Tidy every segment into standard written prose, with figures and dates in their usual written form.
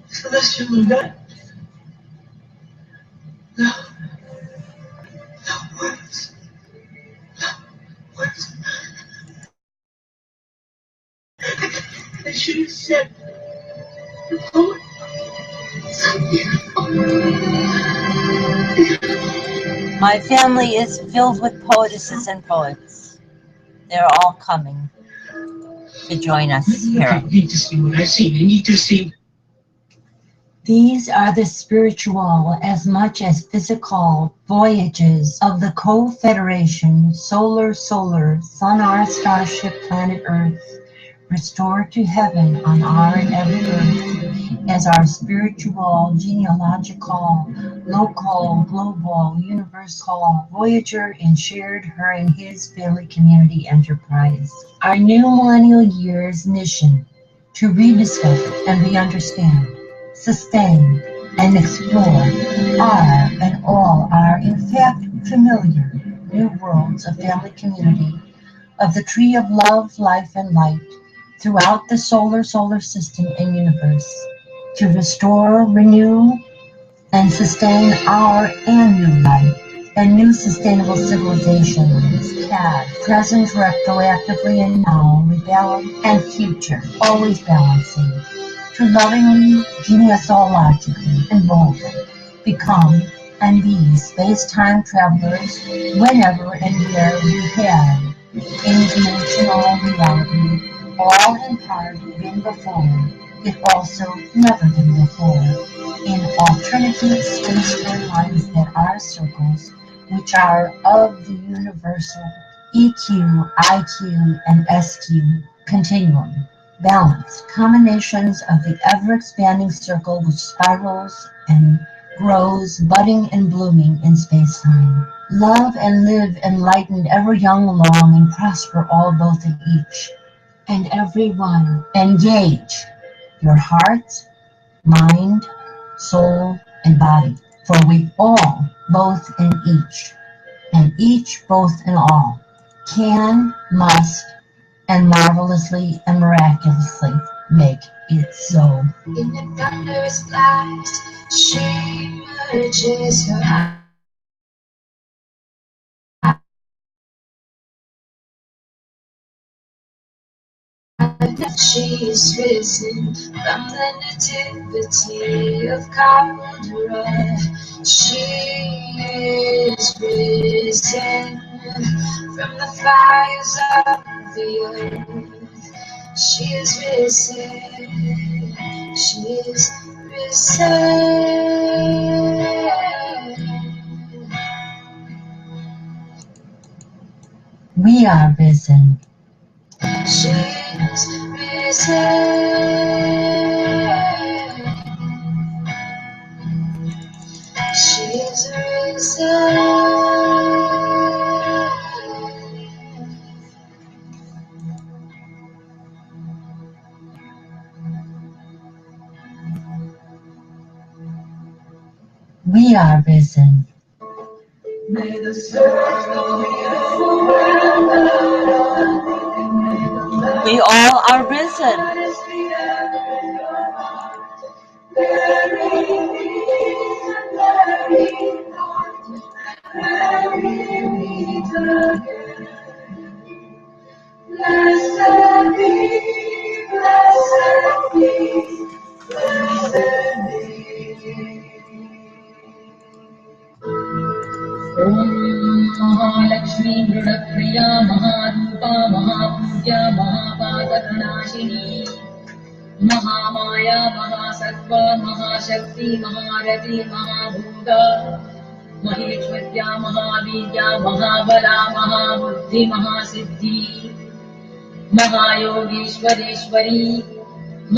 Celestial event. No. No words. Words. I should have said the poet. So beautiful. My family is filled with poetesses and poets. They're all coming to join us here. I need to see what I see. I need to see. These are the spiritual as much as physical voyages of the co-federation solar sun, our starship, planet Earth, restored to heaven on our and every earth as our spiritual, genealogical, local, global, universal voyager and shared her and his family community enterprise. Our new millennial year's mission to rediscover and re-understand, sustain, and explore are and all are in fact familiar new worlds of family community, of the tree of love, life, and light throughout the solar system and universe, to restore, renew, and sustain our and new life and new sustainable civilizations, past, present, retroactively, and now, rebalance, and future, always balancing, to lovingly, genealogically, and boldly become and be space-time travelers whenever and where we have in dimensional reality, all in part been before, if also never been before, in alternative space timelines that are circles, which are of the universal EQ, IQ, and SQ continuum. Balance, combinations of the ever-expanding circle which spirals and grows, budding and blooming in space-time. Love and live enlightened, ever young, long, and prosper all both in each and every one. Engage your heart, mind, soul, and body, for we all, both in each, and each both in all, can, must, and marvelously and miraculously make it so. In the thunderous blast, she merges her eyes. She is risen from the nativity of Kandra. She is risen from the fires of the earth. She is risen. She is risen. We are risen. She is risen. She is risen. We are risen. May the circle We all are risen. Blessed be, blessed be, blessed be. Mahalakshmi मृडप्रिया महारूपा महापूज्या महापातकनाशिनी Mahamaya महासत्त्वा महाशक्ति महारथी महाभूता महेश्वर्या महावीर्या महाबला महाबुद्धि महासिद्धि महायोगीश्वरेश्वरी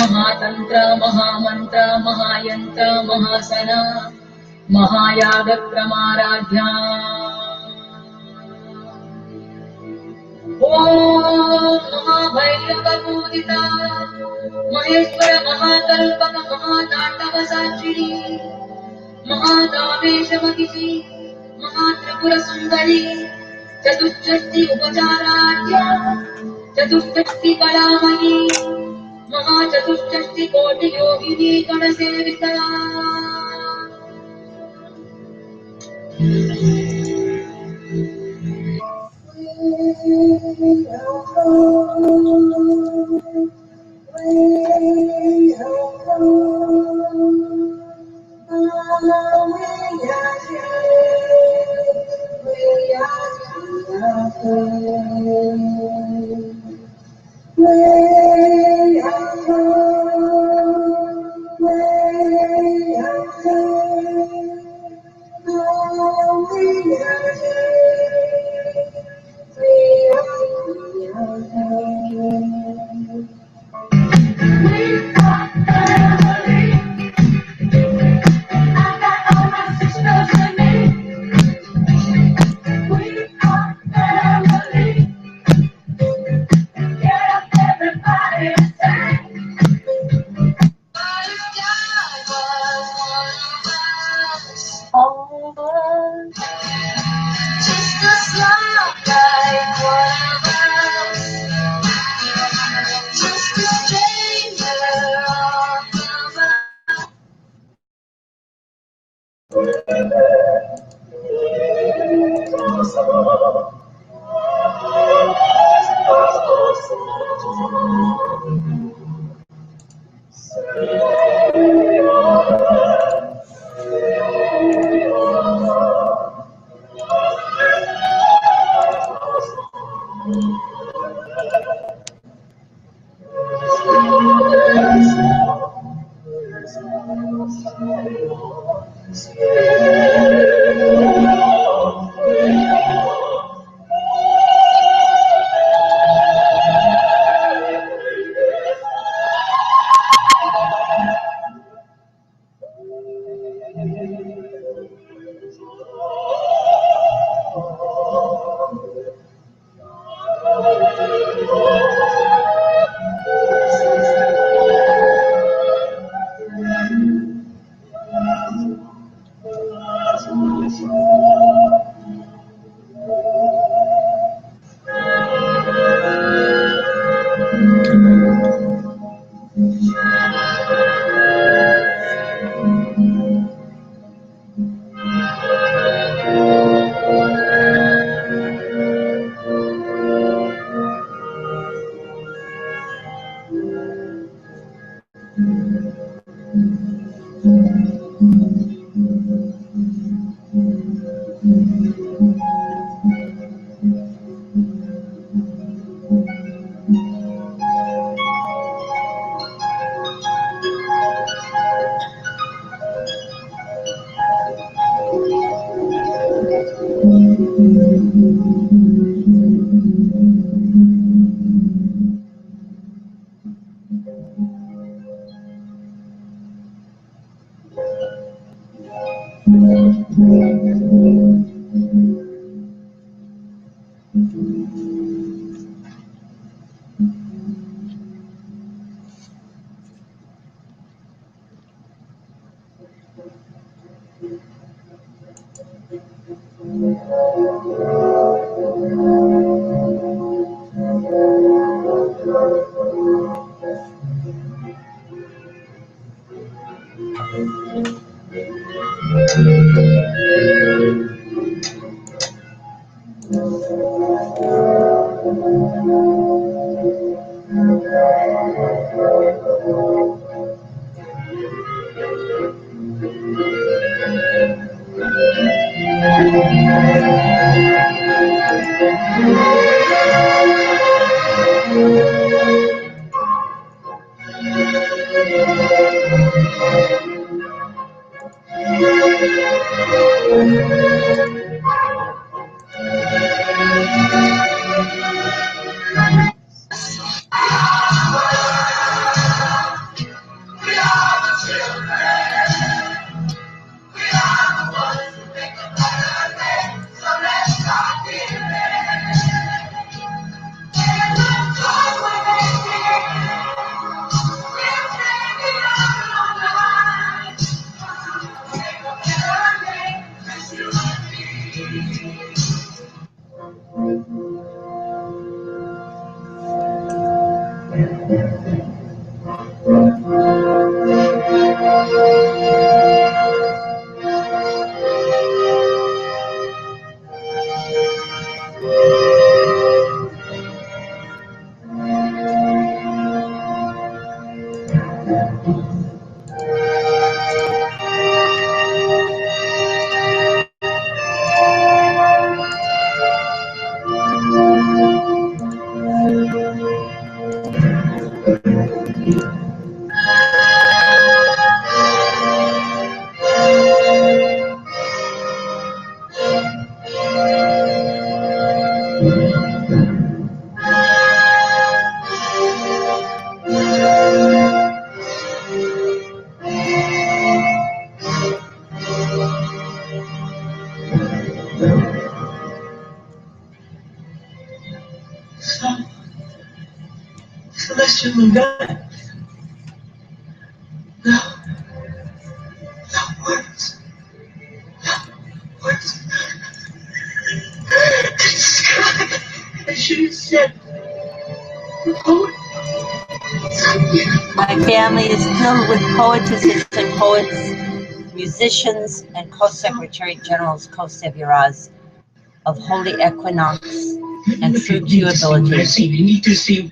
महातंत्र महामंत्र महायंत्र महासना महायागक्रमाराध्या ओम महाभैरवपूजिता महेश्वर महाकल्पक महातांडव साक्षिणी महाकामेशमहिषी महात्रिपुर सुंदरी चतुष्षष्टि उपचाराढ्या चतुष्षष्टि कलामयी महाचतुष्षष्टिकोटियोगिनी गणसेविता Celestial and God. No. No words. No words. Describe. I should have said. Poet. My family is filled with poetesses and poets, musicians, and co-secretary generals, co-seviras of holy equinox and true ability. You need to see.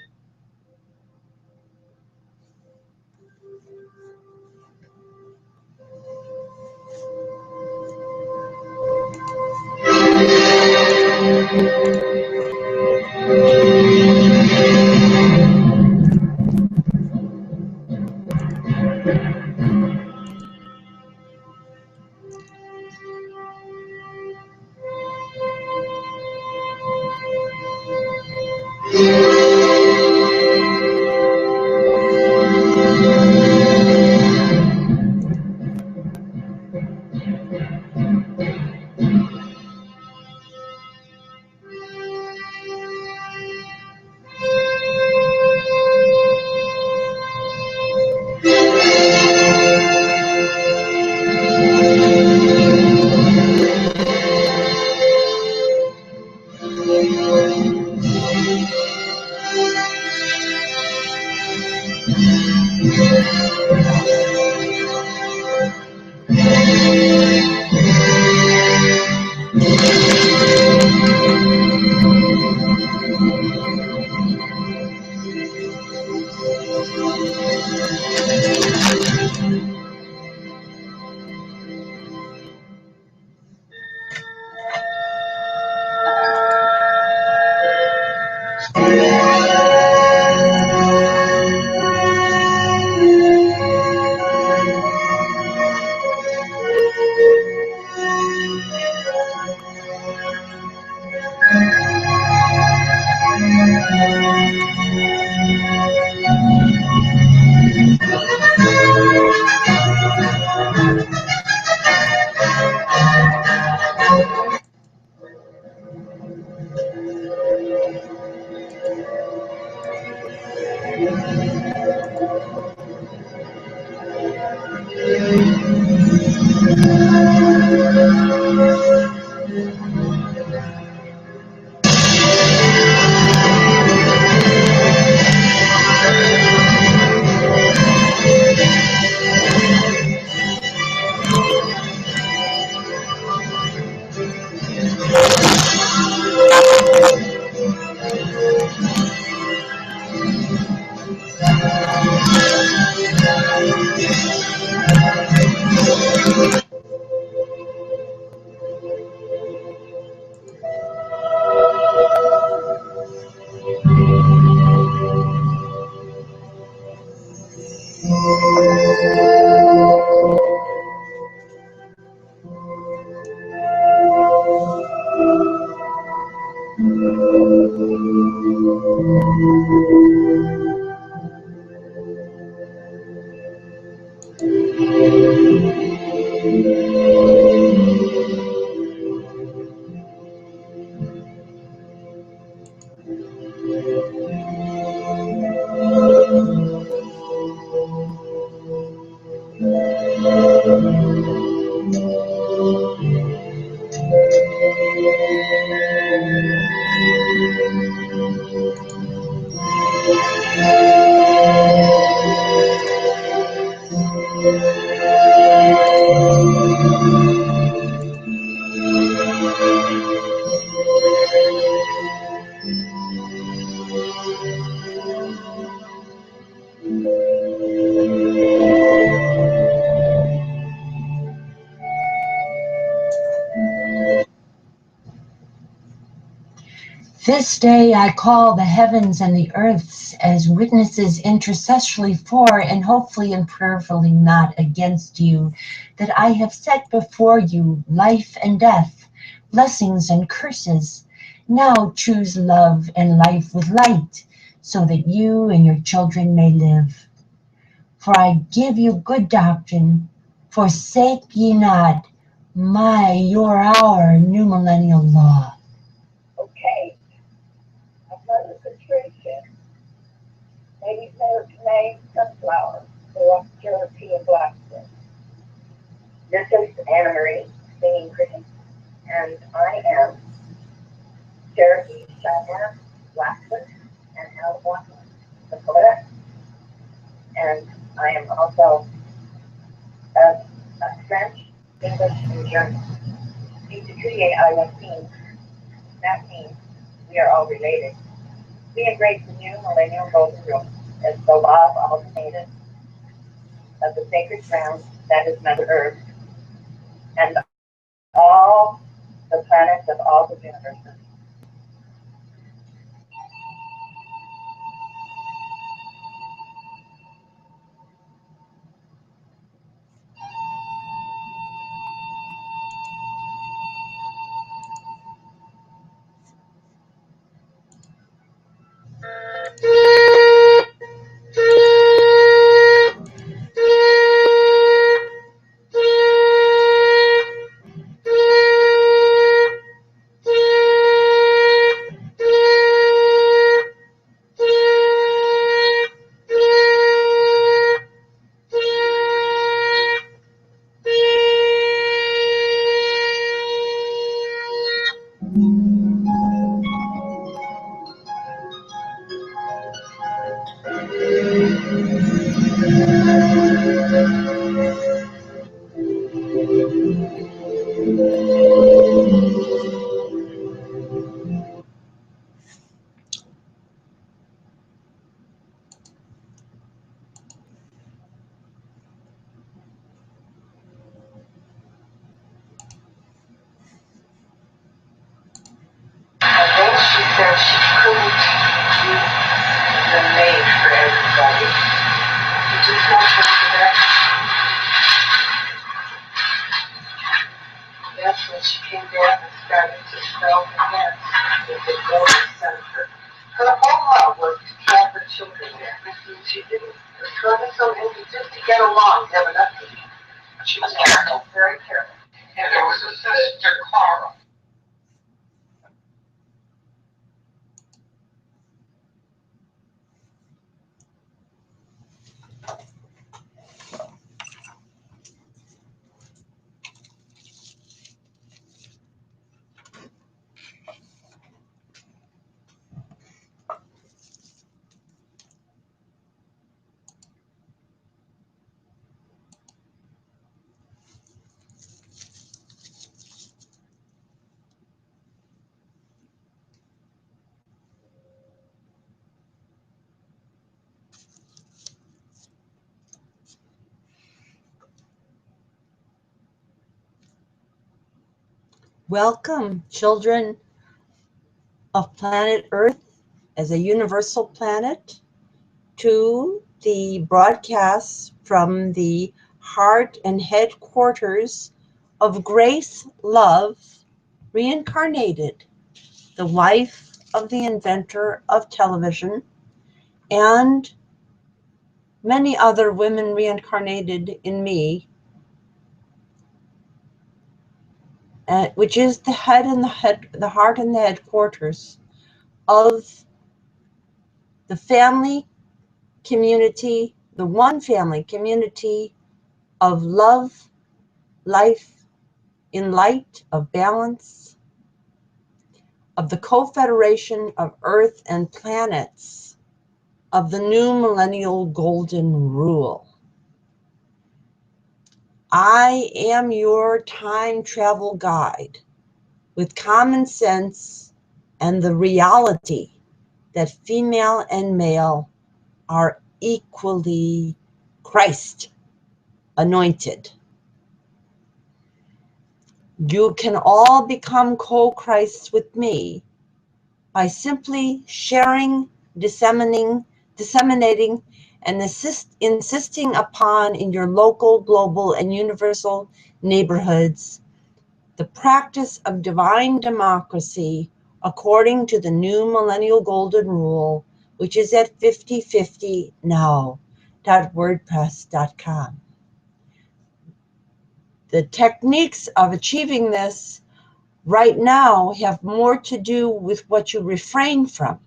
This day I call the heavens and the earths as witnesses intercessorily for and hopefully and prayerfully not against you, that I have set before you life and death, blessings and curses. Now choose love and life with light, so that you and your children may live. For I give you good doctrine, forsake ye not our new millennial law. Okay. Another Patricia. Lady May Sunflower, for Purity and Blackstone. This is Anna Marie, singing critic, and I am Cherokee, Cheyenne, Blackfoot, and Algonquin, the poet. And I am also a French, English, and German. That means we are all related. We embrace the new millennial golden rule as the law of Alltimate of the sacred ground that is Mother Earth and all the planets of all the universes. And then she said she couldn't be the maid for everybody. You just want to answer that? That's when she came down and started to spell her hands with the golden center. Her whole love was to care for children there. She didn't. It was kind of so easy just to get along, never nothing. She was careful, very careful. And there was a sister, Clara. Welcome, children of planet Earth as a universal planet, to the broadcast from the heart and headquarters of Grace Love, reincarnated, the wife of the inventor of television, and many other women reincarnated in me, which is the heart and the headquarters of the family community, the one family community of love, life in light, of balance, of the co-federation of Earth and planets, of the new millennial golden rule. I am your time travel guide with common sense and the reality that female and male are equally Christ anointed. You can all become co-Christs with me by simply sharing, disseminating, and insisting upon in your local, global, and universal neighborhoods the practice of divine democracy according to the new millennial golden rule, which is at 50/50 now.wordpress.com. The techniques of achieving this right now have more to do with what you refrain from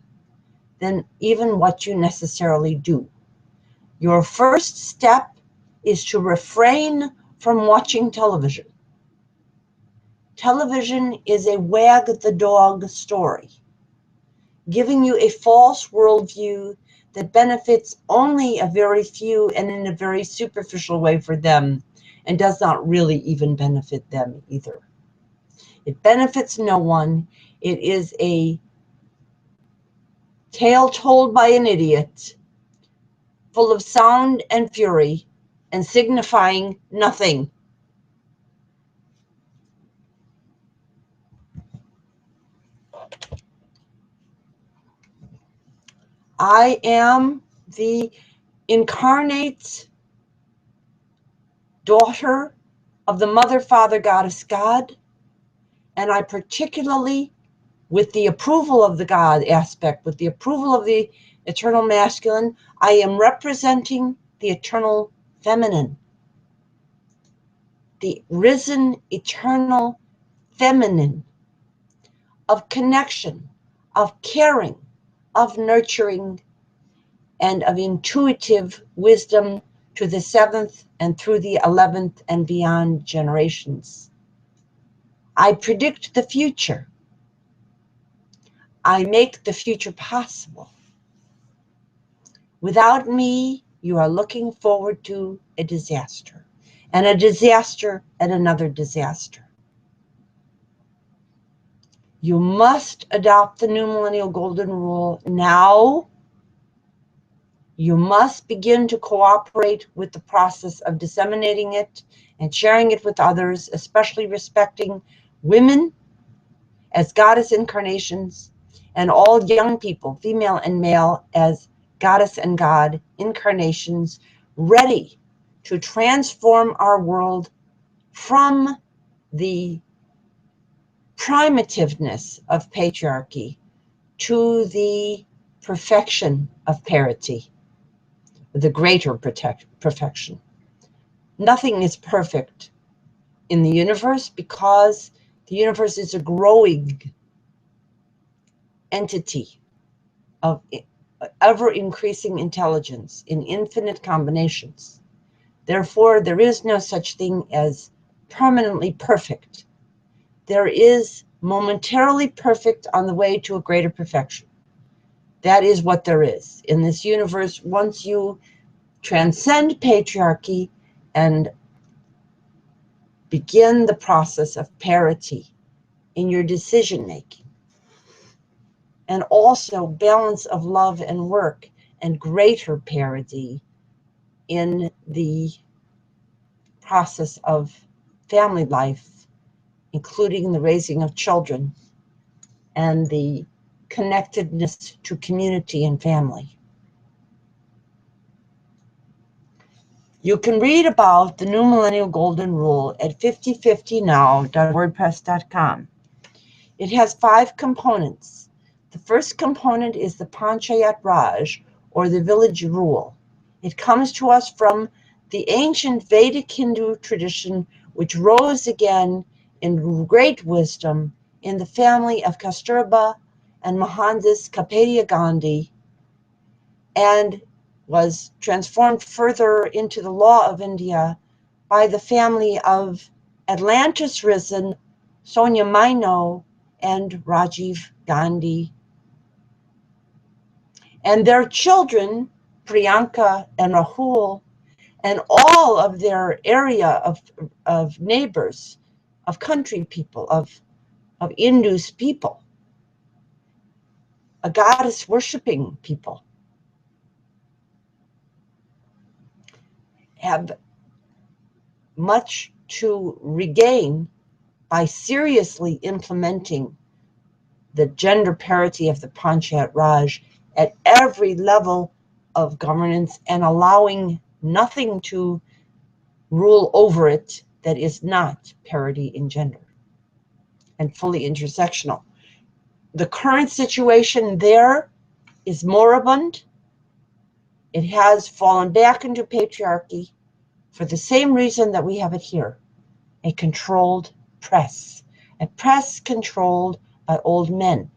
than even what you necessarily do. Your first step is to refrain from watching television. Television is a wag the dog story, giving you a false worldview that benefits only a very few and in a very superficial way for them, and does not really even benefit them either. It benefits no one. It is a tale told by an idiot, full of sound and fury, and signifying nothing. I am the incarnate daughter of the Mother, Father, Goddess, God, and I particularly, with the approval of the God aspect, with the approval of the eternal masculine, I am representing the eternal feminine, the risen eternal feminine of connection, of caring, of nurturing, and of intuitive wisdom to the 7th and through the 11th and beyond generations. I predict the future. I make the future possible. Without me, you are looking forward to a disaster, and a disaster and another disaster. You must adopt the new millennial golden rule now. You must begin to cooperate with the process of disseminating it and sharing it with others, especially respecting women as goddess incarnations and all young people, female and male, as goddess and God incarnations, ready to transform our world from the primitiveness of patriarchy to the perfection of parity, the greater perfection. Nothing is perfect in the universe because the universe is a growing entity of ever-increasing intelligence in infinite combinations. Therefore, there is no such thing as permanently perfect. There is momentarily perfect on the way to a greater perfection. That is what there is in this universe. Once you transcend patriarchy and begin the process of parity in your decision-making, and also balance of love and work, and greater parity in the process of family life, including the raising of children and the connectedness to community and family. You can read about the new millennial golden rule at 5050now.wordpress.com. It has 5 components. The first component is the Panchayat Raj, or the village rule. It comes to us from the ancient Vedic Hindu tradition, which rose again in great wisdom in the family of Kasturba and Mohandas Kapadia Gandhi, and was transformed further into the law of India by the family of Atlantis risen Sonia Maino and Rajiv Gandhi, and their children, Priyanka and Rahul, and all of their area of neighbors, of country people, of Indus people, a goddess worshiping people, have much to regain by seriously implementing the gender parity of the Panchat Raj at every level of governance and allowing nothing to rule over it that is not parity in gender and fully intersectional. The current situation there is moribund. It has fallen back into patriarchy for the same reason that we have it here, a controlled press, a press controlled by old men.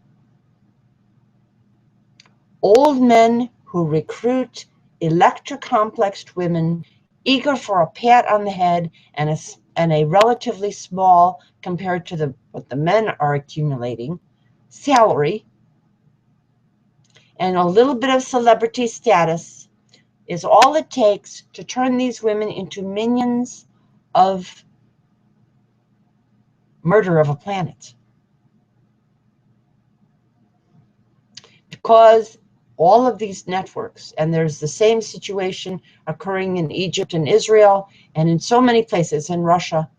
Old men who recruit electrocomplexed women eager for a pat on the head and a relatively small, compared to what the men are accumulating, salary, and a little bit of celebrity status is all it takes to turn these women into minions of murder of a planet. Because all of these networks, and there's the same situation occurring in Egypt and Israel and in so many places, in Russia,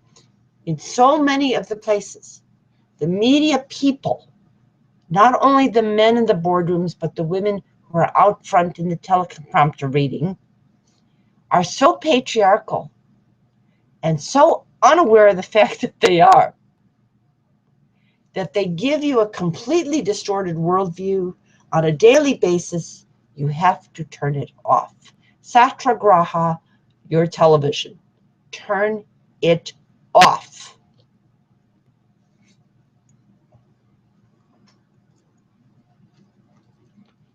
in so many of the places, the media people, not only the men in the boardrooms, but the women who are out front in the teleprompter reading, are so patriarchal and so unaware of the fact that they are, that they give you a completely distorted worldview on a daily basis. You have to turn it off. Satyagraha, your television. Turn it off.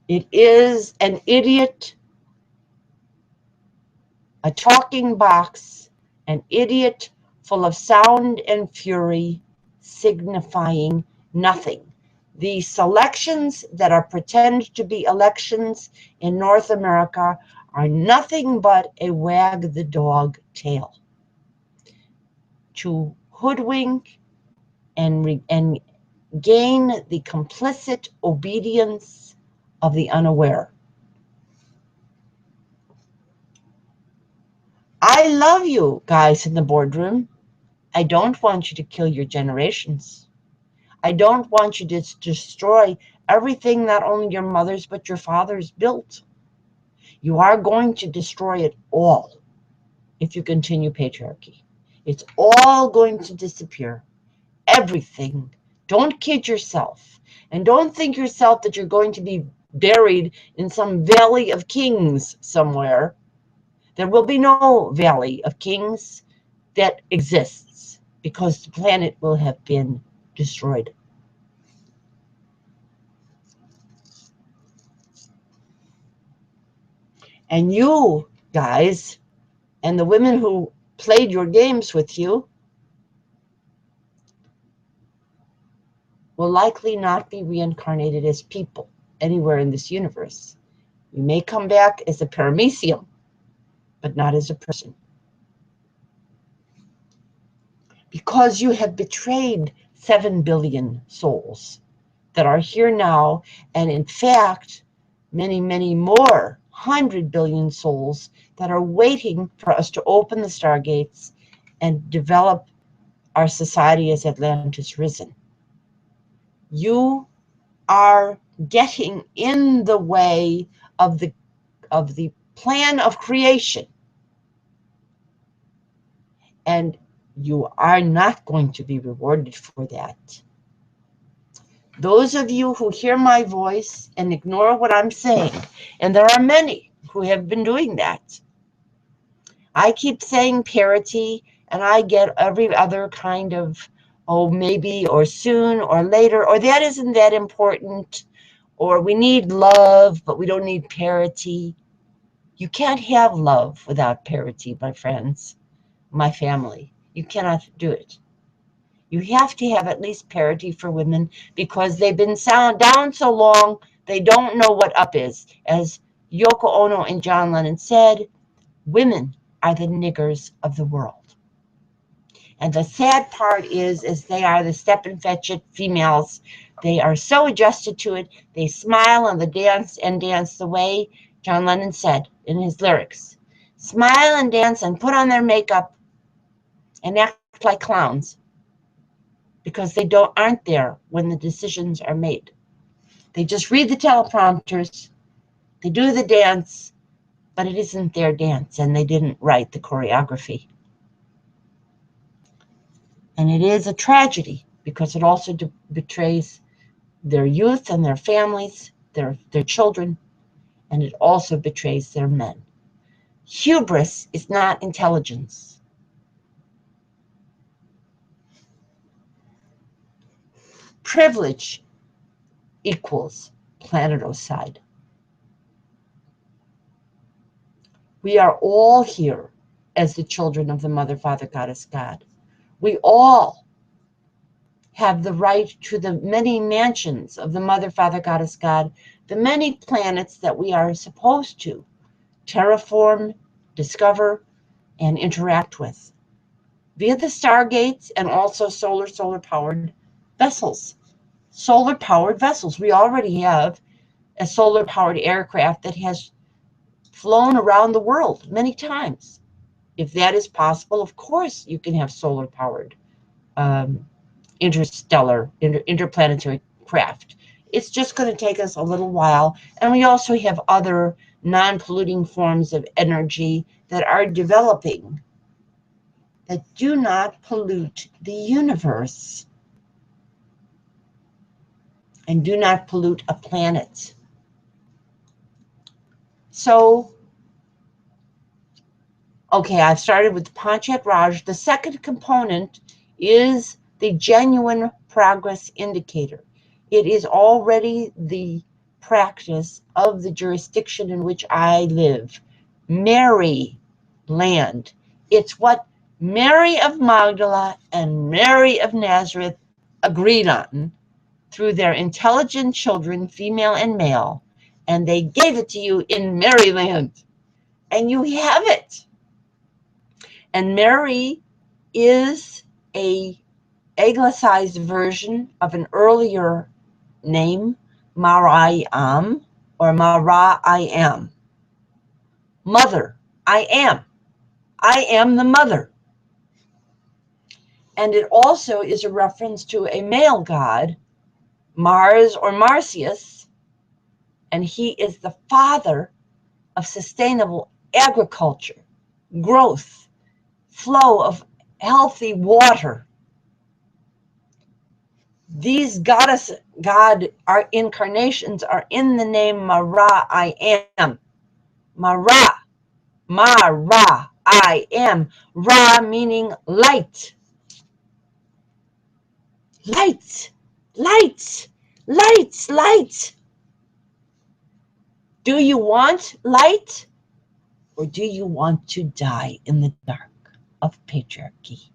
It is an idiot, a talking box, an idiot full of sound and fury, signifying nothing. The selections that are pretend to be elections in North America are nothing but a wag the dog tail to hoodwink and gain the complicit obedience of the unaware. I love you guys in the boardroom. I don't want you to kill your generations. I don't want you to destroy everything not only your mothers but your fathers built. You are going to destroy it all if you continue patriarchy. It's all going to disappear. Everything. Don't kid yourself. And don't think yourself that you're going to be buried in some valley of kings somewhere. There will be no valley of kings that exists because the planet will have been destroyed. And you guys and the women who played your games with you will likely not be reincarnated as people anywhere in this universe. You may come back as a paramecium, but not as a person. Because you have betrayed 7 billion souls that are here now, and in fact, many, many more 100 billion souls that are waiting for us to open the stargates and develop our society as Atlantis risen. You are getting in the way of the plan of creation, and you are not going to be rewarded for that. Those of you who hear my voice and ignore what I'm saying, and there are many who have been doing that. I keep saying parity, and I get every other kind of, oh, maybe, or soon, or later, or that isn't that important, or we need love, but we don't need parity. You can't have love without parity, my friends, my family. You cannot do it. You have to have at least parity for women because they've been down so long, they don't know what up is. As Yoko Ono and John Lennon said, women are the niggers of the world. And the sad part is they are the step and fetch it females. They are so adjusted to it. They smile on the dance and dance the way John Lennon said in his lyrics. Smile and dance and put on their makeup and act like clowns. because they aren't there when the decisions are made. They just read the teleprompters, they do the dance, but it isn't their dance, and they didn't write the choreography. And it is a tragedy because it also betrays their youth and their families, their children, and it also betrays their men. Hubris is not intelligence. Privilege equals planetocide. We are all here as the children of the Mother, Father, Goddess, God. We all have the right to the many mansions of the Mother, Father, Goddess, God, the many planets that we are supposed to terraform, discover, and interact with via the stargates and also solar-powered vessels. Solar-powered vessels. We already have a solar-powered aircraft that has flown around the world many times. If that is possible, of course, you can have solar-powered interplanetary craft. It's just going to take us a little while. And we also have other non-polluting forms of energy that are developing that do not pollute the universe and do not pollute a planet. So, okay, I've started with the Panchat Raj. The second component is the genuine progress indicator. It is already the practice of the jurisdiction in which I live, Mary land. It's what Mary of Magdala and Mary of Nazareth agreed on through their intelligent children, female and male, and they gave it to you in Maryland, and you have it. And Mary is a anglicized version of an earlier name, Mariam, or Mara I am. Mother, I am. I am the mother. And it also is a reference to a male god, Mars or Marcius, and he is the father of sustainable agriculture, growth, flow of healthy water. These God our incarnations are in the name Mara I am. Mara, I am. Ra meaning light. Light, light, light, light. Do you want light, or do you want to die in the dark of patriarchy?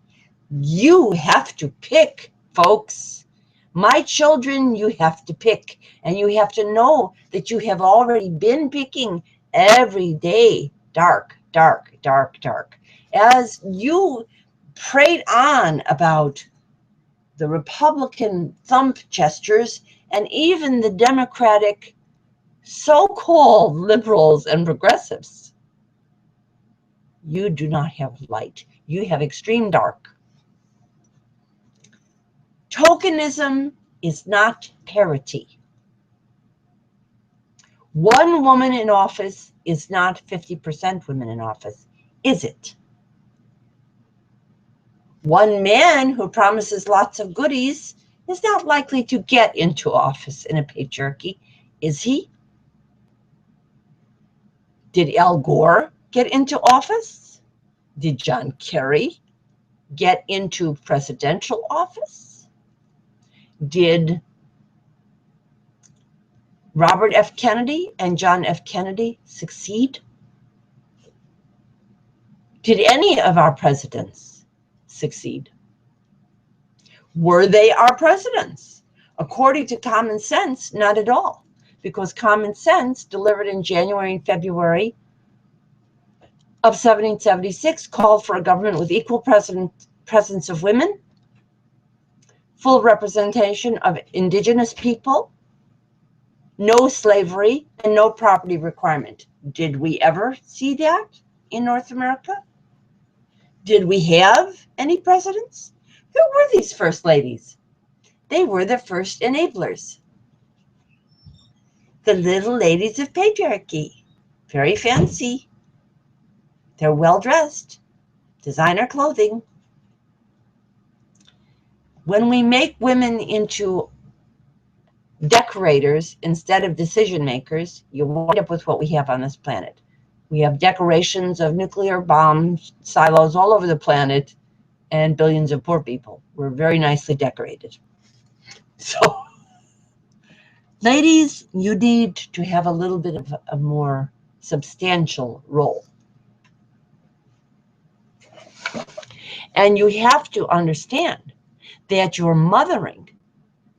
You have to pick, folks. My children, you have to pick, and you have to know that you have already been picking every day. Dark, dark, dark, dark. As you prayed on about the Republican thumb gestures and even the Democratic so-called liberals and progressives, you do not have light. You have extreme dark. Tokenism is not parity. One woman in office is not 50% women in office, is it? One man who promises lots of goodies is not likely to get into office in a patriarchy, is he? Did Al Gore get into office? Did John Kerry get into presidential office? Did Robert F. Kennedy and John F. Kennedy succeed? Did any of our presidents succeed? Were they our presidents? According to common sense, not at all, because common sense, delivered in January and February of 1776, called for a government with equal presence of women, full representation of indigenous people, no slavery, and no property requirement. Did we ever see that in North America? Did we have any presidents? Who were these first ladies? They were the first enablers. The little ladies of patriarchy. Very fancy. They're well dressed. Designer clothing. When we make women into decorators instead of decision makers, you wind up with what we have on this planet. We have decorations of nuclear bomb silos all over the planet and billions of poor people. We're very nicely decorated. So, ladies, you need to have a little bit of a more substantial role. And you have to understand that your mothering,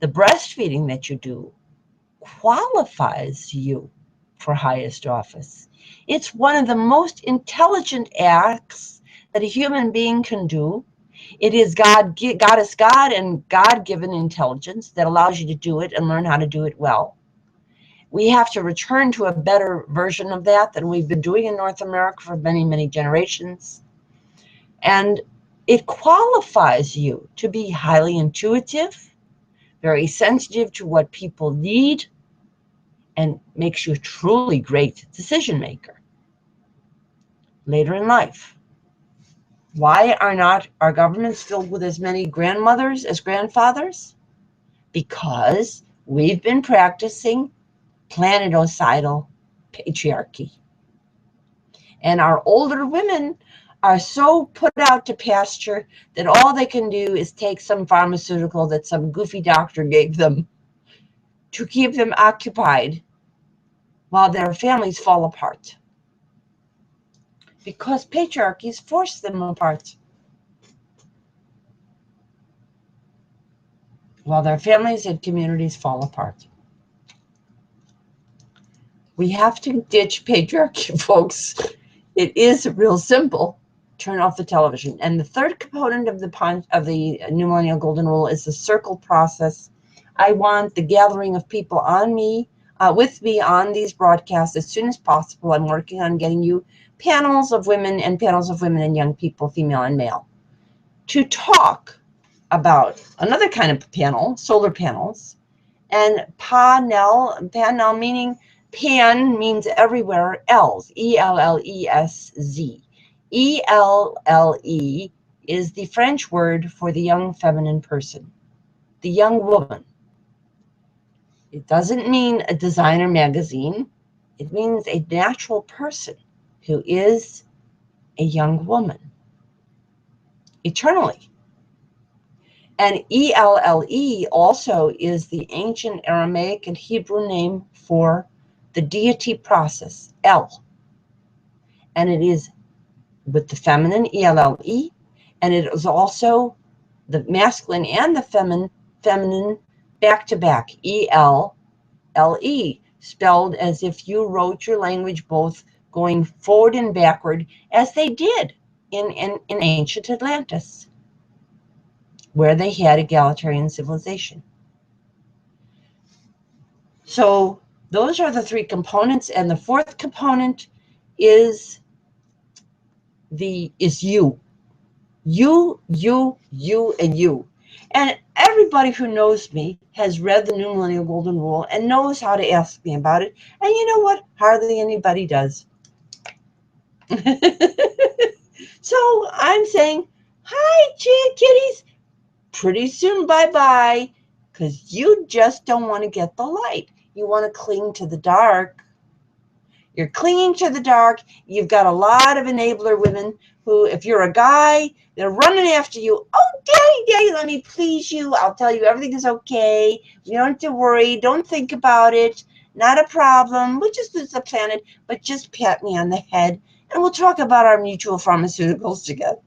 the breastfeeding that you do, qualifies you for highest office. It's one of the most intelligent acts that a human being can do. It is Goddess God and God-given intelligence that allows you to do it and learn how to do it well. We have to return to a better version of that than we've been doing in North America for many, many generations. And it qualifies you to be highly intuitive, very sensitive to what people need, and makes you a truly great decision maker later in life. Why are not our governments filled with as many grandmothers as grandfathers? Because we've been practicing planetocidal patriarchy. And our older women are so put out to pasture that all they can do is take some pharmaceutical that some goofy doctor gave them to keep them occupied while their families fall apart. Because patriarchies force them apart. While their families and communities fall apart. We have to ditch patriarchy, folks. It is real simple. Turn off the television. And the third component of the New Millennial Golden Rule is the circle process. I want the gathering of people on me, with me on these broadcasts as soon as possible. I'm working on getting you panels of women and young people, female and male, to talk about another kind of panel, solar panels, and panel meaning pan means everywhere, L's, E-L-L-E-S-Z. E-L-L-E is the French word for the young feminine person, the young woman. It doesn't mean a designer magazine. It means a natural person who is a young woman, eternally. And E-L-L-E also is the ancient Aramaic and Hebrew name for the deity process, El. And it is with the feminine, E-L-L-E, and it is also the masculine and the feminine back-to-back, E-L-L-E, spelled as if you wrote your language both going forward and backward, as they did in ancient Atlantis, where they had egalitarian civilization. So those are the three components, and the fourth component is you. You, and you. And everybody who knows me has read the New Millennial Golden Rule and knows how to ask me about it. And you know what? Hardly anybody does. So I'm saying, hi, kitties. Pretty soon, bye-bye, because you just don't want to get the light. You want to cling to the dark. You're clinging to the dark. You've got a lot of enabler women who, if you're a guy, they're running after you. Oh, daddy, let me please you. I'll tell you everything is okay. You don't have to worry. Don't think about it. Not a problem. We'll just lose the planet, but just pat me on the head, and we'll talk about our mutual pharmaceuticals together.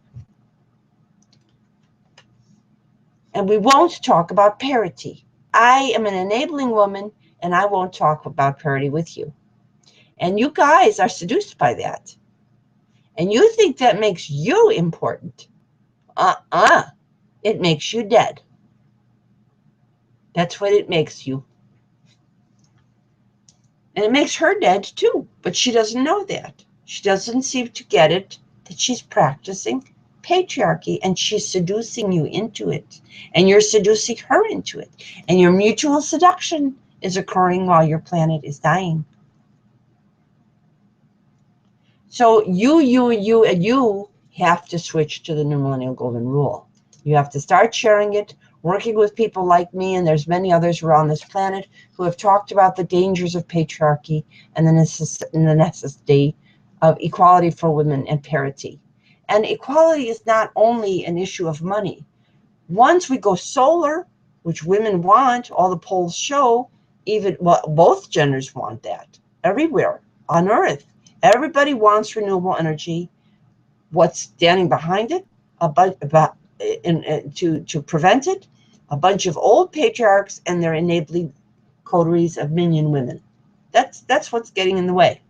And we won't talk about parity. I am an enabling woman, and I won't talk about parity with you. And you guys are seduced by that. And you think that makes you important. It makes you dead. That's what it makes you. And it makes her dead too, but she doesn't know that. She doesn't seem to get it, that she's practicing patriarchy, and she's seducing you into it, and you're seducing her into it, and your mutual seduction is occurring while your planet is dying. So you have to switch to the New Millennial Golden Rule. You have to start sharing it, working with people like me, and there's many others around this planet who have talked about the dangers of patriarchy and the necessity of equality for women and parity. And equality is not only an issue of money. Once we go solar, which women want, all the polls show, even, well, both genders want that everywhere on Earth. Everybody wants renewable energy. What's standing behind it? To prevent it? A bunch of old patriarchs and their enabling coteries of minion women. That's what's getting in the way.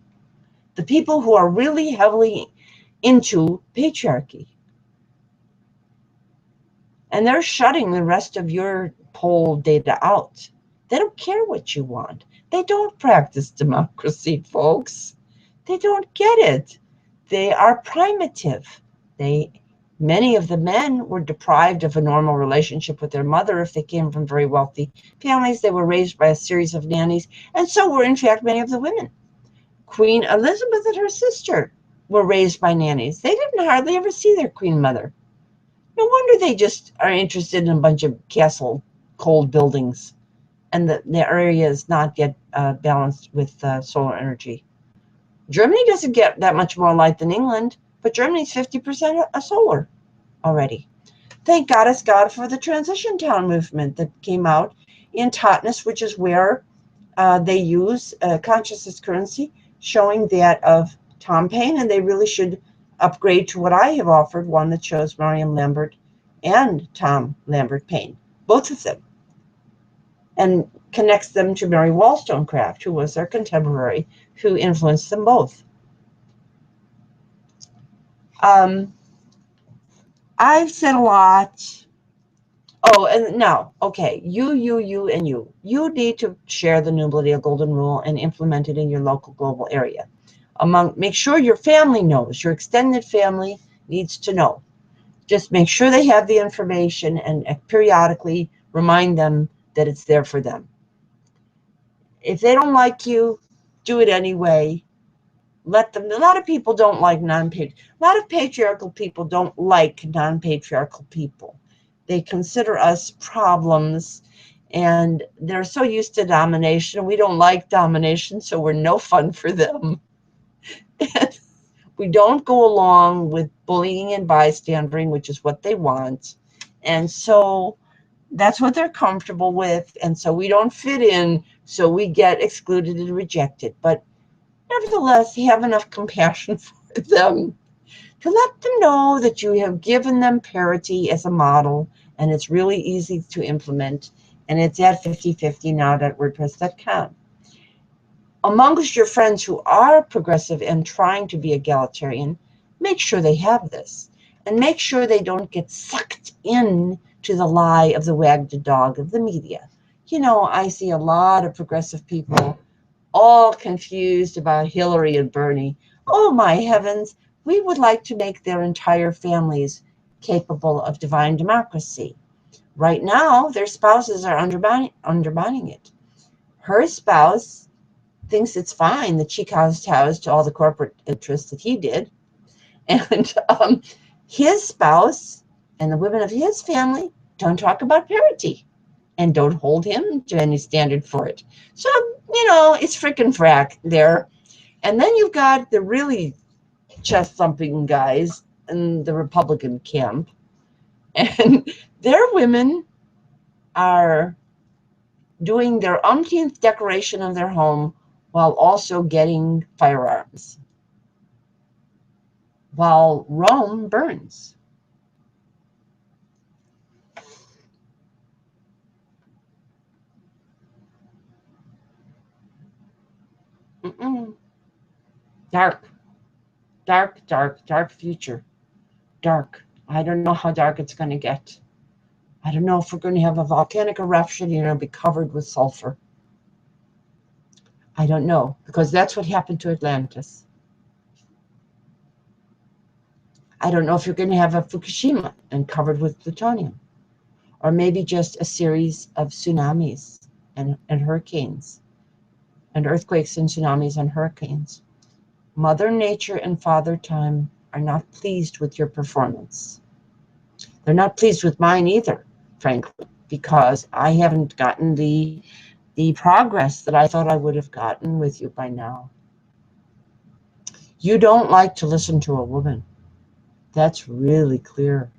The people who are really heavily into patriarchy. And they're shutting the rest of your poll data out. They don't care what you want. They don't practice democracy, folks. They don't get it. They are primitive. Many of the men were deprived of a normal relationship with their mother if they came from very wealthy families. They were raised by a series of nannies, and so were, in fact, many of the women. Queen Elizabeth and her sister were raised by nannies. They didn't hardly ever see their queen mother. No wonder they just are interested in a bunch of castle cold buildings, and the area is not yet balanced with solar energy. Germany doesn't get that much more light than England, but Germany's 50% solar already. Thank Goddess God for the transition town movement that came out in Totnes, which is where they use consciousness currency, showing that of Tom Paine, and they really should upgrade to what I have offered, one that shows Mariam Lambert and Tom Lambert Paine, both of them, and connects them to Mary Wollstonecraft, who was their contemporary, who influenced them both. I've said a lot. Oh, and now, okay, you, and you. You need to share the New Millennial Golden Rule and implement it in your local global area. Make sure your family knows. Your extended family needs to know. Just make sure they have the information and periodically remind them that it's there for them. If they don't like you, do it anyway. Let them. A lot of people don't like a lot of patriarchal people don't like non-patriarchal people. They consider us problems, and they're so used to domination. We don't like domination, so we're no fun for them. We don't go along with bullying and bystandering, which is what they want. And so that's what they're comfortable with. And so we don't fit in, so we get excluded and rejected. But nevertheless, have enough compassion for them to let them know that you have given them parity as a model, and it's really easy to implement, and it's at 5050now.wordpress.com. Amongst your friends who are progressive and trying to be egalitarian, make sure they have this, and make sure they don't get sucked in to the lie of the wag-the dog of the media. You know, I see a lot of progressive people all confused about Hillary and Bernie. Oh my heavens, we would like to make their entire families capable of divine democracy. Right now, their spouses are undermining it. Her spouse thinks it's fine that she kowtows to all the corporate interests that he did. And his spouse and the women of his family don't talk about parity and don't hold him to any standard for it. So, you know, it's frickin' frack there. And then you've got the really chest-thumping guys in the Republican camp. And their women are doing their umpteenth decoration of their home while also getting firearms, while Rome burns. Dark, dark, dark, dark future. Dark. I don't know how dark it's going to get. I don't know if we're going to have a volcanic eruption, you know, be covered with sulfur. I don't know, because that's what happened to Atlantis. I don't know if you're going to have a Fukushima and covered with plutonium, or maybe just a series of tsunamis and hurricanes, and earthquakes and tsunamis and hurricanes. Mother Nature and Father Time are not pleased with your performance. They're not pleased with mine either, frankly, because I haven't gotten the progress that I thought I would have gotten with you by now. You don't like to listen to a woman. That's really clear.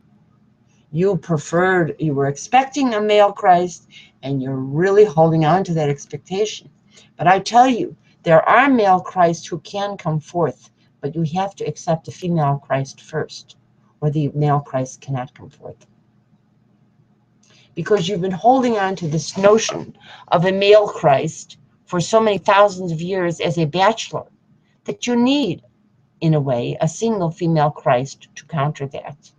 You were expecting a male Christ, and you're really holding on to that expectation. But I tell you, there are male Christs who can come forth, but you have to accept a female Christ first, or the male Christ cannot come forth. Because you've been holding on to this notion of a male Christ for so many thousands of years as a bachelor that you need, in a way, a single female Christ to counter that.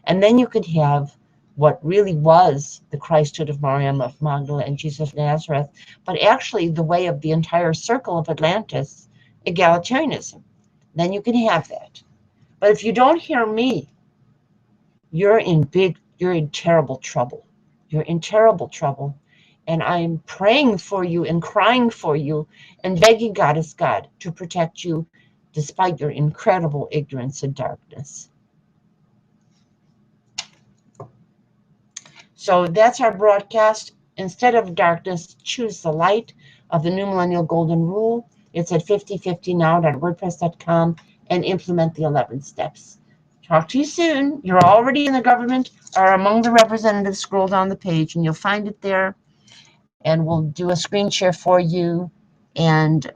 And then you could have what really was the Christhood of Mariam of Magdala and Jesus of Nazareth, but actually the way of the entire circle of Atlantis, egalitarianism. Then you can have that. But if you don't hear me, you're in terrible trouble. You're in terrible trouble. And I'm praying for you and crying for you and begging Goddess God to protect you despite your incredible ignorance and darkness. So that's our broadcast. Instead of darkness, choose the light of the New Millennial Golden Rule. It's at 5050now.wordpress.com and implement the 11 steps. Talk to you soon. You're already in the government or among the representatives. Scroll down the page and you'll find it there. And we'll do a screen share for you. And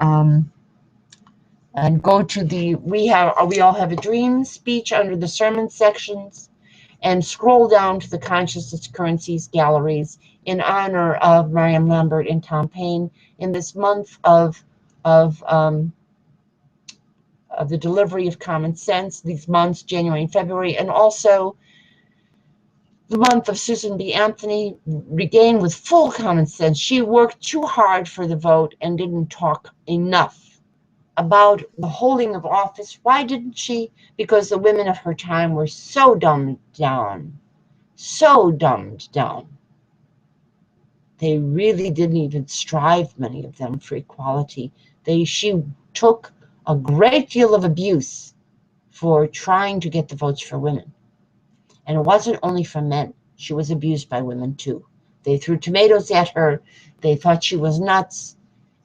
go to the We All Have a Dream speech under the sermon sections. And scroll down to the Consciousness Currencies galleries in honor of Mariam Lambert and Tom Paine in this month of the delivery of common sense, these months, January and February, and also the month of Susan B. Anthony, regained with full common sense. She worked too hard for the vote and didn't talk enough about the holding of office. Why didn't she? Because the women of her time were so dumbed down. So dumbed down. They really didn't even strive, many of them, for equality. She took a great deal of abuse for trying to get the votes for women. And it wasn't only from men. She was abused by women, too. They threw tomatoes at her. They thought she was nuts.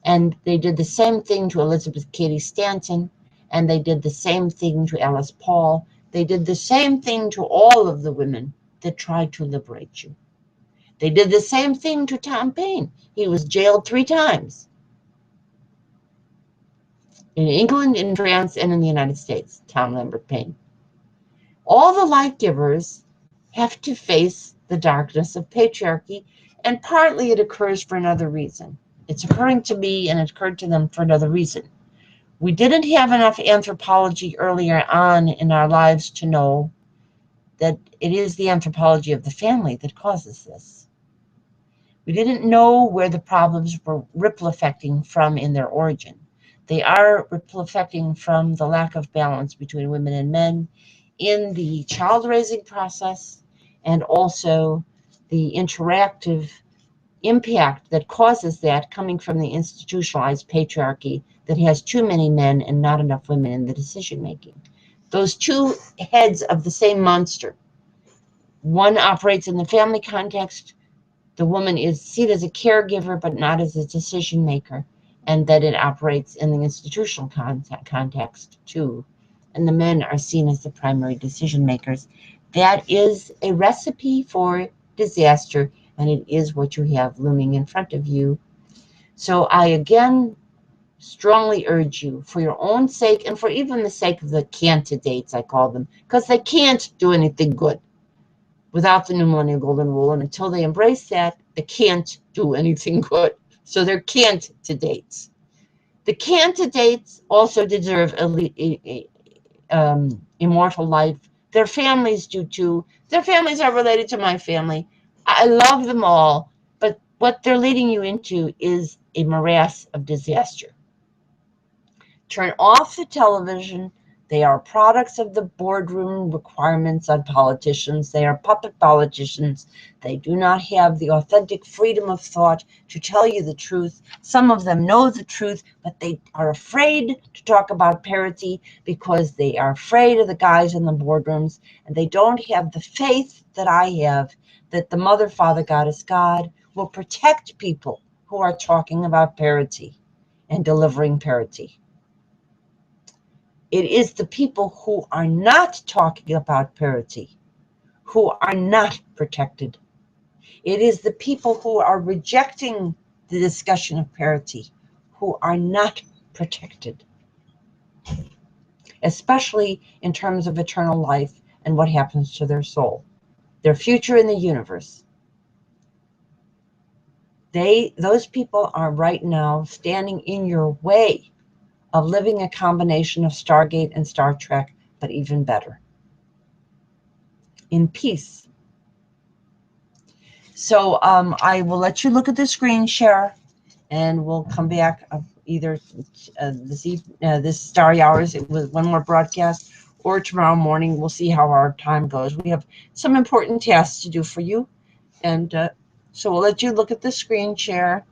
And they did the same thing to Elizabeth Cady Stanton. And they did the same thing to Alice Paul. They did the same thing to all of the women that tried to liberate you. They did the same thing to Tom Paine. He was jailed 3 times. In England, in France, and in the United States, Tom Lambert Paine. All the light givers have to face the darkness of patriarchy, and partly it occurs for another reason. It's occurring to me, and it occurred to them for another reason. We didn't have enough anthropology earlier on in our lives to know that it is the anthropology of the family that causes this. We didn't know where the problems were ripple affecting from in their origin. They are ripple affecting from the lack of balance between women and men in the child raising process, and also the interactive impact that causes that coming from the institutionalized patriarchy that has too many men and not enough women in the decision making. Those two heads of the same monster. One operates in the family context. The woman is seen as a caregiver, but not as a decision maker, and that it operates in the institutional context too. And the men are seen as the primary decision makers. That is a recipe for disaster, and it is what you have looming in front of you. So I again strongly urge you, for your own sake and for even the sake of the candidates, I call them, because they can't do anything good without the New Millennial Golden Rule, and until they embrace that, they can't do anything good. So they're candidates. The candidates also deserve immortal life. Their families do too. Their families are related to my family. I love them all, but what they're leading you into is a morass of disaster. Turn off the television, They are products of the boardroom requirements on politicians. They are puppet politicians. They do not have the authentic freedom of thought to tell you the truth. Some of them know the truth, but they are afraid to talk about parity because they are afraid of the guys in the boardrooms, and they don't have the faith that I have, that the Mother, Father, Goddess, God will protect people who are talking about parity and delivering parity. It is the people who are not talking about parity who are not protected. It is the people who are rejecting the discussion of parity who are not protected, especially in terms of eternal life and what happens to their soul, their future in the universe. Those people are right now standing in your way of living a combination of Stargate and Star Trek, but even better, in peace. So I will let you look at the screen share, and we'll come back either this starry hours with one more broadcast, or tomorrow morning. We'll see how our time goes. We have some important tasks to do for you, and so we'll let you look at the screen share.